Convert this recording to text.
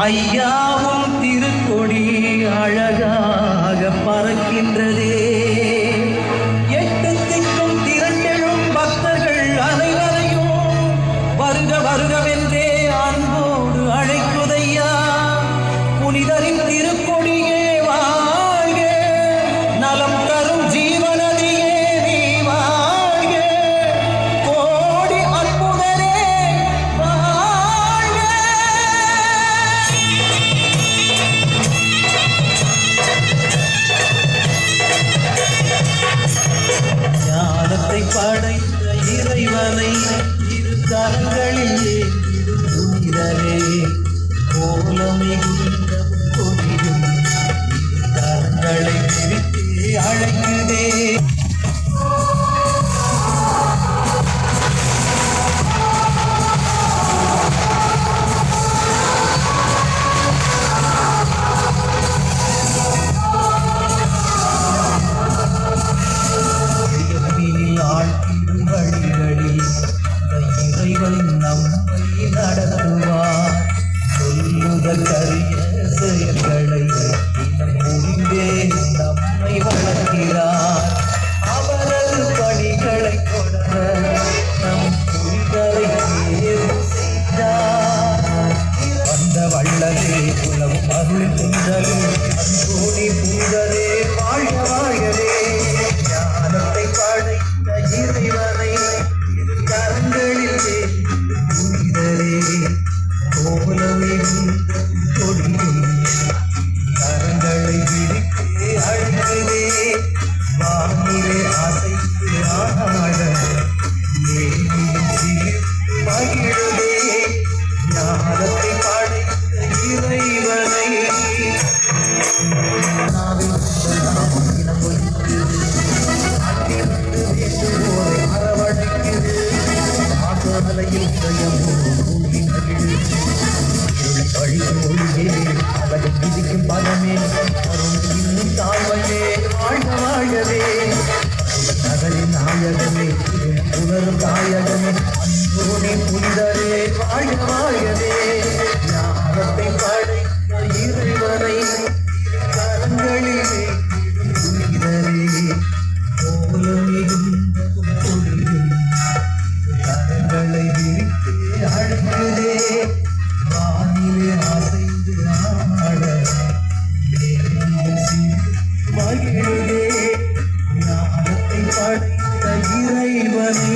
ஐயாவும் திருக்கொடி அழகாக பறக்கின்றதே. எட்டு திக்கும் திரண்டெழும் பக்தர்கள் அனைவரையும் வருக வருகவென்றே அன்போடு அழைக்குதையா. புனிதரின் திருக்கொடியே வாழ்க, நலம் தரும் ஜீவனதியே நீ வாழ்க, கோடி அற்புதரே வாழ்க. ஞானத்தை படைத்த இறைவனை இரு கரங்களில் ஏந்திடும் புனிதரே, கோலமிகுந்த கொடியும் இரு கரங்களை விரித்தே அழைக்குதே. ஆழ்த்திடும் வழிகளில் இறைவன் நம்மை நடத்துவார். சொல்லுதற்கரிய செயல்களை தினம் புரிந்தே நம்மை வளர்க்கிறார். அவரது பணிகளை தொடர நம் புரிதலை தேர்வு செய்தார். வந்த வள்ளலே உலகம் அருள் சென்றலும் அன்போடி புனிதரே வாழ்க வாழ்கவே. ஞானத்தை படைத்த இறைவனை இரு கரங்களில் புனிதரே, கோலமிகுந்த கொடியும் கரங்களை விரித்தே அழைக்குதே. வானிலே அசைத்து ஆட ஏனியும் சிரித்து மகிழுதே. ஞானத்தை படைத்த இறைவனை அரவணைக்குது. ஆசோதனையில் அழகும் விதிக்கும் பதமே அருள் தாழ்வையே வாழ்க வாழ்கவே. நகரின் நாயகமே உணரும் தாயகமே அன்போனே புனிதரே வாழ்க வாழ்கவே. ஞானத்தை படைத்த இறைவனை கரங்களிலே புனிதரே, கோலமிகுந்த கொடியும் கரங்களை விரித்தே அழைக்குதே. வானிலே அசைந்து ஆட மகிழுதே. ஞானத்தை படைத்த இறைவனை